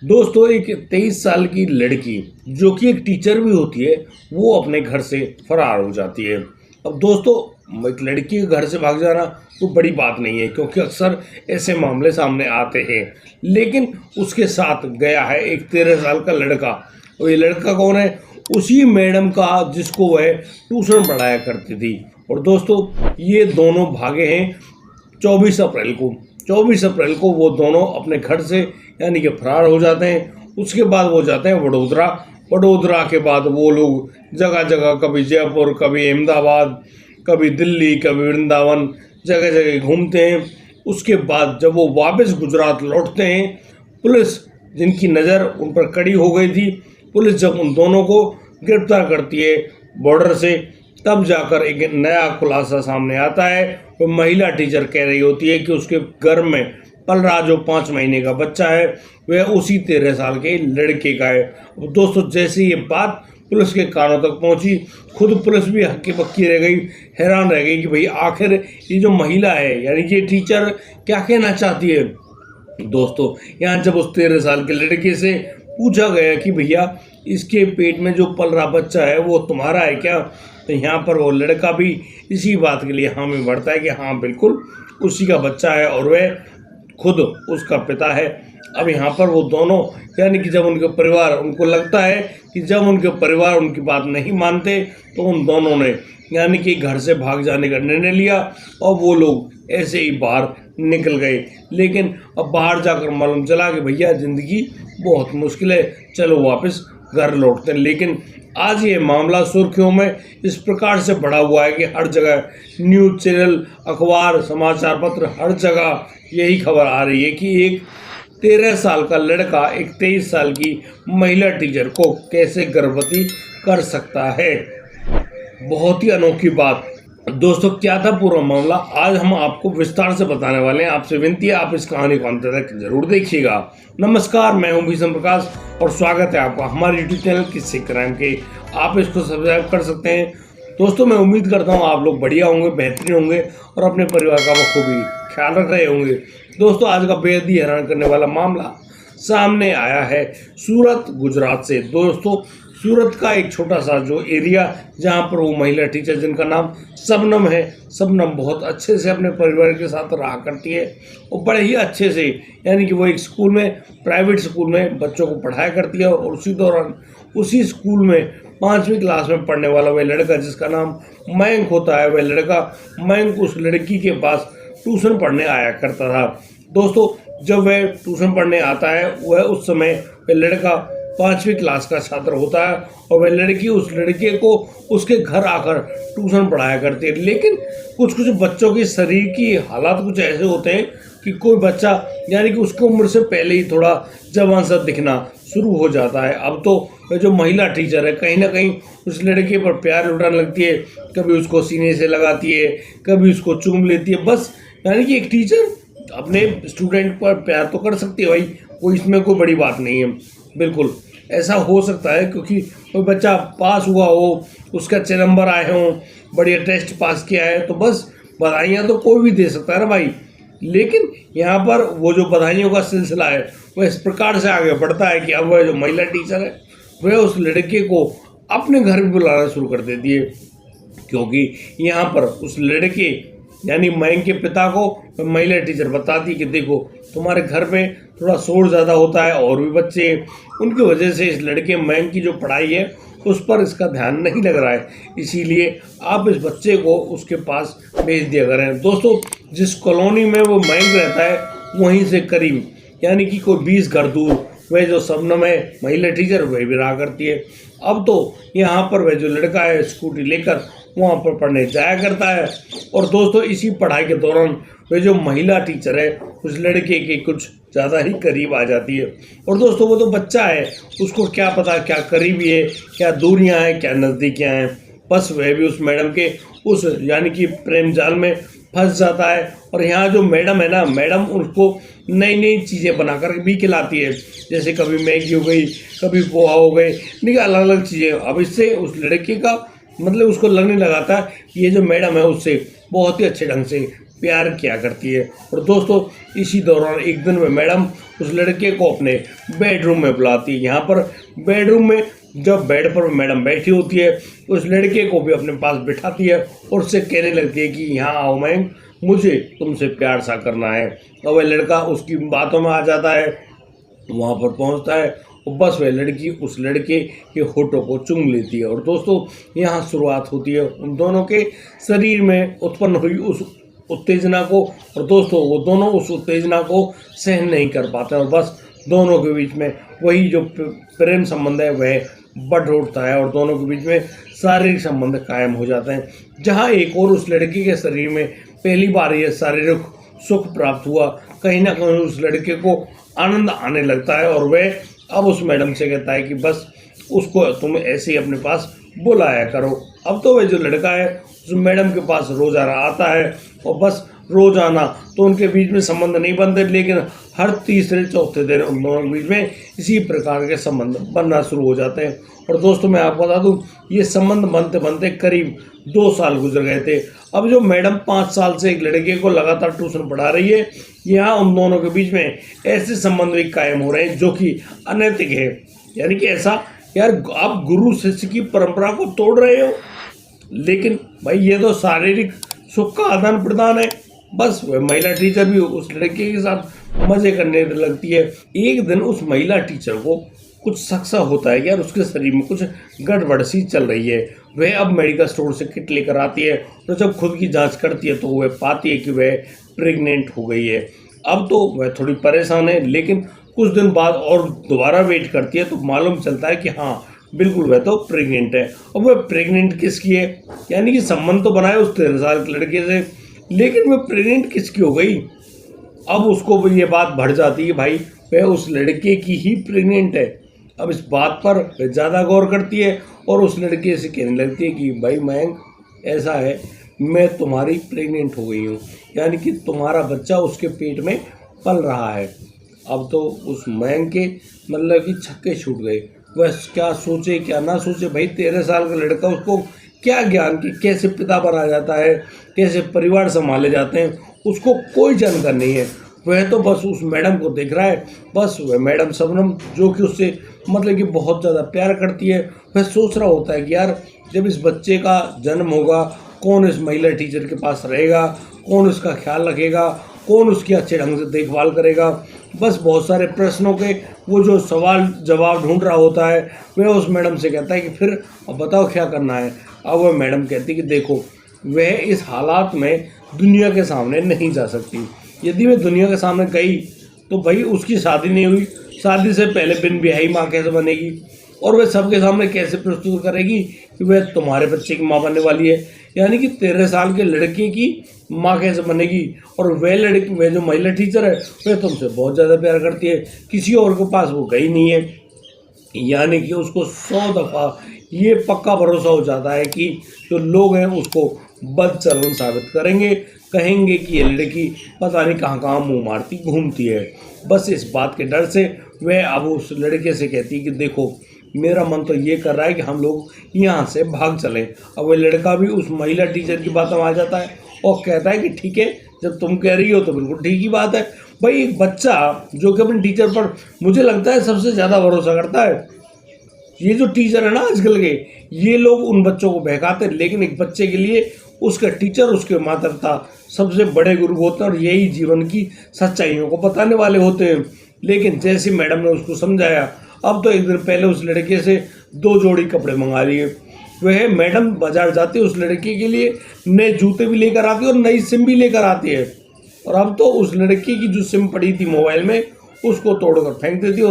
दोस्तों, एक 23 साल की लड़की जो कि एक टीचर भी होती है, वो अपने घर से फरार हो जाती है। अब दोस्तों, एक लड़की के घर से भाग जाना तो बड़ी बात नहीं है, क्योंकि अक्सर ऐसे मामले सामने आते हैं। लेकिन उसके साथ गया है एक 13 साल का लड़का। और ये लड़का कौन है? उसी मैडम का जिसको वह ट्यूशन पढ़ाया करती थी। और दोस्तों, ये दोनों भागे हैं 24 अप्रैल को। 24 अप्रैल को वो दोनों अपने घर से यानी कि फरार हो जाते हैं। उसके बाद वो जाते हैं वडोदरा। वडोदरा के बाद वो लोग जगह जगह, कभी जयपुर, कभी अहमदाबाद, कभी दिल्ली, कभी वृंदावन, जगह जगह घूमते हैं। उसके बाद जब वो वापस गुजरात लौटते हैं, पुलिस जिनकी नज़र उन पर कड़ी हो गई थी, पुलिस जब उन दोनों को गिरफ्तार करती है बॉर्डर से, तब जाकर एक नया खुलासा सामने आता है। वो महिला टीचर कह रही होती है कि उसके घर में पल रहा जो 5 महीने का बच्चा है, वह उसी 13 साल के लड़के का है। दोस्तों, जैसे ये बात पुलिस के कानों तक पहुंची, खुद पुलिस भी हक्की बक्की रह गई, हैरान रह गई कि भाई आखिर ये जो महिला है यानी कि टीचर क्या कहना चाहती है। दोस्तों, यहाँ जब उस 13 साल के लड़के से पूछा गया कि भैया इसके पेट में जो पल रहा बच्चा है वो तुम्हारा है क्या, तो यहाँ पर वो लड़का भी इसी बात के लिए हामी भरता है कि हाँ बिल्कुल उसी का बच्चा है और वह खुद उसका पिता है। अब यहाँ पर वो दोनों यानी कि जब उनके परिवार, उनको लगता है कि जब उनके परिवार उनकी बात नहीं मानते, तो उन दोनों ने यानी कि घर से भाग जाने का निर्णय लिया और वो लोग ऐसे ही बाहर निकल गए। लेकिन अब बाहर जाकर मालूम चला कि भैया ज़िंदगी बहुत मुश्किल है, चलो वापस घर लौटते हैं। लेकिन आज ये मामला सुर्खियों में इस प्रकार से बढ़ा हुआ है कि हर जगह न्यूज़ चैनल, अखबार, समाचार पत्र, हर जगह यही खबर आ रही है कि एक 13 साल का लड़का एक 23 साल की महिला टीचर को कैसे गर्भवती कर सकता है। बहुत ही अनोखी बात। दोस्तों, क्या था पूरा मामला, आज हम आपको विस्तार से बताने वाले हैं। आपसे विनती है आप इस कहानी को अंत तक जरूर देखिएगा। नमस्कार, मैं हूं भीषण प्रकाश और स्वागत है आपका हमारे यूट्यूब चैनल किस्से क्राइम के। आप इसको सब्सक्राइब कर सकते हैं। दोस्तों, मैं उम्मीद करता हूं आप लोग बढ़िया होंगे, बेहतरीन होंगे और अपने परिवार का बखूबी ख्याल रख रहे होंगे। दोस्तों, आज का बेहद ही हैरान करने वाला मामला सामने आया है सूरत, गुजरात से। दोस्तों, सूरत का एक छोटा सा जो एरिया, जहां पर वो महिला टीचर जिनका नाम शबनम है, शबनम बहुत अच्छे से अपने परिवार के साथ रहा करती है और बड़े ही अच्छे से यानी कि वो एक स्कूल में, प्राइवेट स्कूल में बच्चों को पढ़ाया करती है। और उसी दौरान उसी स्कूल में 5वीं क्लास में पढ़ने वाला वह लड़का जिसका नाम मयंक होता है, वह लड़का मयंक उस लड़की के पास ट्यूशन पढ़ने आया करता था। दोस्तों, जब वह ट्यूशन पढ़ने आता है, वह उस समय वह लड़का 5वीं क्लास का छात्र होता है और वह लड़की उस लड़के को उसके घर आकर ट्यूशन पढ़ाया करती है। लेकिन कुछ कुछ बच्चों के शरीर की हालात कुछ ऐसे होते हैं कि कोई बच्चा यानी कि उसकी उम्र से पहले ही थोड़ा जवान सा दिखना शुरू हो जाता है। अब तो वह जो महिला टीचर है कहीं ना कहीं उस लड़के पर प्यार लुटाने लगती है, कभी उसको सीने से लगाती है, कभी उसको चूम लेती है। बस यानी कि एक टीचर अपने स्टूडेंट पर प्यार तो कर सकती है भाई, कोई इसमें कोई बड़ी बात नहीं है। बिल्कुल ऐसा हो सकता है क्योंकि कोई बच्चा पास हुआ हो, उसका अच्छे नंबर आए हों, बढ़िया टेस्ट पास किया है, तो बस बधाइयाँ तो कोई भी दे सकता है ना भाई। लेकिन यहाँ पर वो जो बधाइयों का सिलसिला है वह इस प्रकार से आगे बढ़ता है कि अब वह जो महिला टीचर है वह उस लड़के को अपने घर भी बुलाना शुरू कर देती है, क्योंकि यहाँ पर उस लड़के यानी मयंक के पिता को महिला टीचर बताती कि देखो तुम्हारे घर में थोड़ा शोर ज़्यादा होता है और भी बच्चे, उनकी वजह से इस लड़के मयंक की जो पढ़ाई है उस पर इसका ध्यान नहीं लग रहा है, इसीलिए आप इस बच्चे को उसके पास भेज दिया करें। दोस्तों, जिस कॉलोनी में वो मयंक रहता है वहीं से करीब यानी कि कोई 20 घर दूर वह जो शबनम है महिला टीचर वह भी रहा करती है। अब तो यहाँ पर वह जो लड़का है स्कूटी लेकर वहाँ पर पढ़ने जाया करता है। और दोस्तों, इसी पढ़ाई के दौरान वह जो महिला टीचर है उस लड़के के कुछ ज़्यादा ही करीब आ जाती है। और दोस्तों, वो तो बच्चा है, उसको क्या पता क्या करीबी है, क्या दूरियां हैं, क्या नज़दीकियां हैं। बस वह भी उस मैडम के उस यानी कि प्रेम जाल में फंस जाता है। और यहाँ जो मैडम है ना, मैडम उसको नई नई चीज़ें बनाकर भी खिलाती है, जैसे कभी मैगी हो गई, कभी पोहा हो गए, नहीं अलग अलग चीज़ें। अब इससे उस लड़के का मतलब उसको लगने लगा था कि ये जो मैडम है उससे बहुत ही अच्छे ढंग से प्यार किया करती है। और दोस्तों इसी दौरान एक दिन वह मैडम उस लड़के को अपने बेडरूम में बुलाती है। यहाँ पर बेडरूम में जब बेड पर मैडम बैठी होती है, उस लड़के को भी अपने पास बिठाती है और उससे कहने लगती है कि यहाँ आओ मैम, मुझे तुमसे प्यार सा करना है। और वह लड़का उसकी बातों में आ जाता है, वहाँ पर पहुँचता है और बस वह लड़की उस लड़के के होठों को चूम लेती है। और दोस्तों यहाँ शुरुआत होती है उन दोनों के शरीर में उत्पन्न हुई उस उत्तेजना को। और दोस्तों वो दोनों उस उत्तेजना को सहन नहीं कर पाते और बस दोनों के बीच में वही जो प्रेम संबंध है वह बढ़ उठता है और दोनों के बीच में शारीरिक संबंध कायम हो जाते हैं। जहाँ एक और उस लड़के के शरीर में पहली बार यह शारीरिक सुख प्राप्त हुआ, कहीं ना कहीं उस लड़के को आनंद आने लगता है और वह अब उस मैडम से कहता है कि बस उसको तुम ऐसे ही अपने पास बुलाया करो। अब तो वह जो लड़का है उस मैडम के पास रोजाना आता है और बस रोजाना तो उनके बीच में संबंध नहीं बनते, लेकिन हर तीसरे चौथे दिन उन दोनों के बीच में इसी प्रकार के संबंध बनना शुरू हो जाते हैं। और दोस्तों मैं आपको बता दूं, ये संबंध बनते बनते करीब 2 साल गुजर गए थे। अब जो मैडम 5 साल से एक लड़के को लगातार ट्यूशन पढ़ा रही है, यहाँ उन दोनों के बीच में ऐसे संबंध भी कायम हो रहे हैं जो कि अनैतिक है। यानी कि ऐसा, यार आप गुरु शिष्य की परंपरा को तोड़ रहे हो, लेकिन भाई ये तो शारीरिक सुख का आदान प्रदान है। बस वह महिला टीचर भी उस लड़के के साथ मजे करने लगती है। एक दिन उस महिला टीचर को कुछ शक सा होता है कि यार उसके शरीर में कुछ गड़बड़ सी चल रही है। वह अब मेडिकल स्टोर से किट लेकर आती है, तो जब खुद की जांच करती है तो वह पाती है कि वह प्रेग्नेंट हो गई है। अब तो वह थोड़ी परेशान है, लेकिन कुछ दिन बाद और दोबारा वेट करती है तो मालूम चलता है कि हाँ बिल्कुल वह तो प्रेग्नेंट है। अब वह प्रेग्नेंट किसकी है, यानी कि संबंध तो बनाए उस 13 साल के लड़के से, लेकिन वह प्रेग्नेंट किसकी हो गई। अब उसको ये बात बढ़ जाती है भाई वह उस लड़के की ही प्रेग्नेंट है। अब इस बात पर वह ज़्यादा गौर करती है और उस लड़के से कहने लगती है कि भाई मयंक ऐसा है, मैं तुम्हारी प्रेग्नेंट हो गई हूँ, यानी कि तुम्हारा बच्चा उसके पेट में पल रहा है। अब तो उस मयंक के मतलब कि छक्के छूट गए, वह क्या सोचे क्या ना सोचे। भाई 13 साल का लड़का, उसको क्या ज्ञान कि कैसे पिता बना जाता है, कैसे परिवार संभाले जाते हैं, उसको कोई जानकारी नहीं है। वह तो बस उस मैडम को देख रहा है। बस वह मैडम शबनम जो कि उससे मतलब कि बहुत ज़्यादा प्यार करती है, वह सोच रहा होता है कि यार जब इस बच्चे का जन्म होगा, कौन इस महिला टीचर के पास रहेगा, कौन उसका ख्याल रखेगा, कौन उसकी अच्छे ढंग से देखभाल करेगा। बस बहुत सारे प्रश्नों के वो जो सवाल जवाब ढूंढ रहा होता है, वह उस मैडम से कहता है कि फिर अब बताओ क्या करना है। अब वह मैडम कहती है कि देखो वह इस हालात में दुनिया के सामने नहीं जा सकती। यदि वह दुनिया के सामने गई तो भाई उसकी शादी नहीं हुई, शादी से पहले बिन ब्याही माँ कैसे बनेगी, और वह सबके सामने कैसे प्रस्तुत करेगी कि वह तुम्हारे बच्चे की माँ बनने वाली है। यानी कि 13 साल के लड़के की माँ कैसे बनेगी। और वह जो महिला टीचर है वह तुमसे बहुत ज़्यादा प्यार करती है, किसी और के पास वो गई नहीं है। यानी कि उसको 100 दफ़ा ये पक्का भरोसा हो जाता है कि जो लोग हैं उसको बदचलन साबित करेंगे, कहेंगे कि ये लड़की पता नहीं कहाँ कहाँ मुँह मारती घूमती है। बस इस बात के डर से वह अब उस लड़के से कहती है कि देखो मेरा मन तो ये कर रहा है कि हम लोग यहाँ से भाग चलें। अब वह लड़का भी उस महिला टीचर की बातों में आ जाता है और कहता है कि ठीक है, जब तुम कह रही हो तो बिल्कुल ठीक ही बात है। भाई एक बच्चा जो कि अपने टीचर पर मुझे लगता है सबसे ज़्यादा भरोसा करता है। ये जो टीचर है ना आजकल के, ये लोग उन बच्चों को बहकाते हैं, लेकिन एक बच्चे के लिए उसका टीचर, उसके माता पिता सबसे बड़े गुरु होते हैं और यही जीवन की सच्चाइयों को बताने वाले होते हैं। लेकिन जैसे मैडम ने उसको समझाया, अब तो एक दिन पहले उस लड़के से 2 जोड़ी कपड़े मंगा लिए। वह मैडम बाजार जाती है, उस लड़के के लिए नए जूते भी लेकर आती है और नई सिम भी लेकर आती है। और अब तो उस लड़के की जो सिम पड़ी थी मोबाइल में उसको तोड़कर फेंक देती है,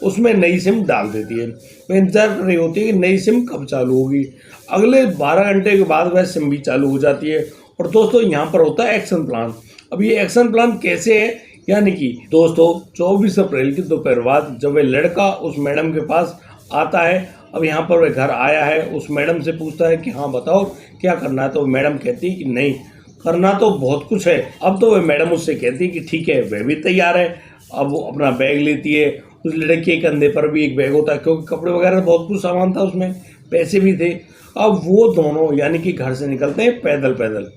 उसमें नई सिम डाल देती है। वह इंतजार कर रही होती है कि नई सिम कब चालू होगी। अगले 12 घंटे के बाद वह सिम भी चालू हो जाती है। और दोस्तों यहाँ पर होता है एक्शन प्लान। अब ये एक्शन प्लान कैसे है, यानी कि दोस्तों 24 अप्रैल की दोपहर बाद जब वह लड़का उस मैडम के पास आता है, अब यहाँ पर वह घर आया है, उस मैडम से पूछता है कि हाँ बताओ क्या करना है। तो मैडम कहती है कि नहीं, करना तो बहुत कुछ है। अब तो वह मैडम उससे कहती है कि ठीक है, वह भी तैयार है। अब वो अपना बैग लेती है, उस लड़के के कंधे पर भी एक बैग होता है क्योंकि कपड़े वगैरह बहुत कुछ सामान था उसमें, पैसे भी थे। अब वो दोनों यानी कि घर से निकलते हैं पैदल पैदल।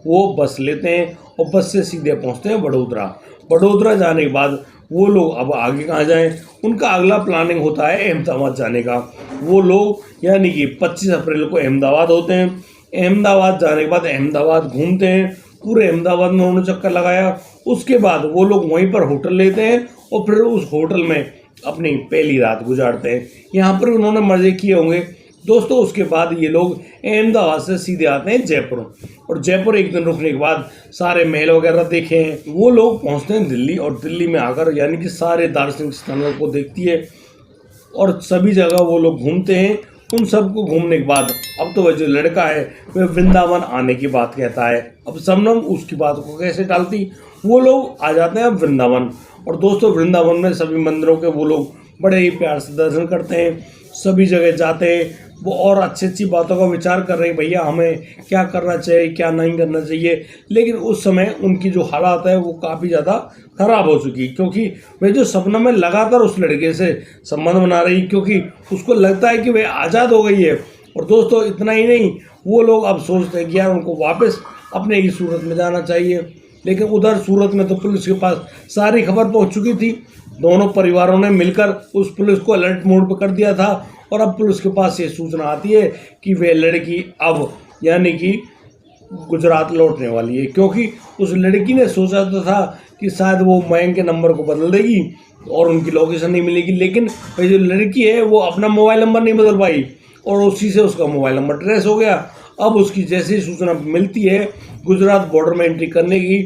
वो बस लेते हैं और बस से सीधे पहुंचते हैं वडोदरा। वडोदरा जाने के बाद वो लोग अब आगे कहाँ जाएं, उनका अगला प्लानिंग होता है अहमदाबाद जाने का। वो लोग यानी कि 25 अप्रैल को अहमदाबाद होते हैं। अहमदाबाद जाने के बाद अहमदाबाद घूमते हैं, पूरे अहमदाबाद में उन्होंने चक्कर लगाया। उसके बाद वो लोग वहीं पर होटल लेते हैं और फिर उस होटल में अपनी पहली रात गुजारते हैं। यहाँ पर उन्होंने मज़े किए होंगे दोस्तों। उसके बाद ये लोग अहमदाबाद से सीधे आते हैं जयपुर, और जयपुर एक दिन रुकने के बाद सारे महल वगैरह देखे हैं। वो लोग पहुँचते हैं दिल्ली, और दिल्ली में आकर यानी कि सारे दार्शनिक स्थानों को देखती है और सभी जगह वो लोग घूमते हैं। उन सबको घूमने के बाद अब तो वह जो लड़का है वह वृंदावन आने की बात कहता है। अब शबनम उसकी बात को कैसे टालती, वो लोग आ जाते हैं अब वृंदावन। और दोस्तों वृंदावन में सभी मंदिरों के वो लोग बड़े ही प्यार से दर्शन करते हैं, सभी जगह जाते हैं। वो और अच्छी अच्छी बातों का विचार कर रहे हैं, भैया हमें क्या करना चाहिए क्या नहीं करना चाहिए। लेकिन उस समय उनकी जो हालात है वो काफ़ी ज़्यादा खराब हो चुकी, क्योंकि वह जो शबनम है लगातार उस लड़के से संबंध बना रही, क्योंकि उसको लगता है कि वह आज़ाद हो गई है। और दोस्तों इतना ही नहीं, वो लोग अब सोचते हैं कि यार उनको वापस अपने ही सूरत में जाना चाहिए। लेकिन उधर सूरत में तो पुलिस के पास सारी खबर पहुंच चुकी थी। दोनों परिवारों ने मिलकर उस पुलिस को अलर्ट मोड पर कर दिया था, और अब पुलिस के पास ये सूचना आती है कि वे लड़की अब यानी कि गुजरात लौटने वाली है। क्योंकि उस लड़की ने सोचा तो था कि शायद वो मयंक के नंबर को बदल देगी और उनकी लोकेशन नहीं मिलेगी, लेकिन वह जो लड़की है वो अपना मोबाइल नंबर नहीं बदल पाई और उसी से उसका मोबाइल नंबर ट्रेस हो गया। अब उसकी जैसी सूचना मिलती है गुजरात बॉर्डर में एंट्री करने की,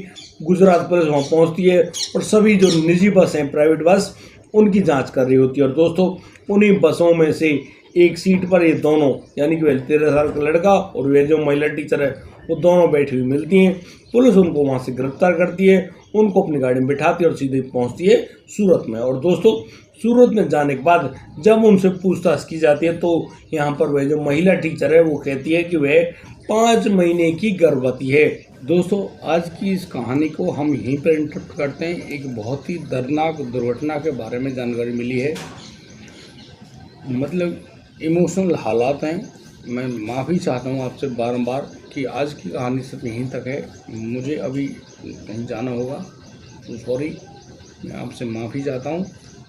गुजरात पुलिस वहाँ पहुँचती है और सभी जो निजी बस हैं, प्राइवेट बस, उनकी जांच कर रही होती है। और दोस्तों उन्हीं बसों में से एक सीट पर ये दोनों यानी कि 13 साल का लड़का और वे जो महिला टीचर है वो दोनों बैठी हुई मिलती हैं। पुलिस उनको वहाँ से गिरफ्तार करती है, उनको अपनी गाड़ी में बिठाती है और सीधे पहुँचती है सूरत में। और दोस्तों सूरत में जाने के बाद जब उनसे पूछताछ की जाती है तो यहाँ पर वह जो महिला टीचर है वो कहती है कि वह 5 महीने की गर्भवती है। दोस्तों आज की इस कहानी को हम यहीं पर इंटरप्ट करते हैं। एक बहुत ही दर्दनाक दुर्घटना के बारे में जानकारी मिली है, मतलब इमोशनल हालात हैं। मैं माफ़ी चाहता हूँ आपसे बारंबार कि आज की कहानी सिर्फ यहीं तक है। मुझे अभी कहीं जाना होगा तो सॉरी, मैं आपसे माफ़ी चाहता हूँ।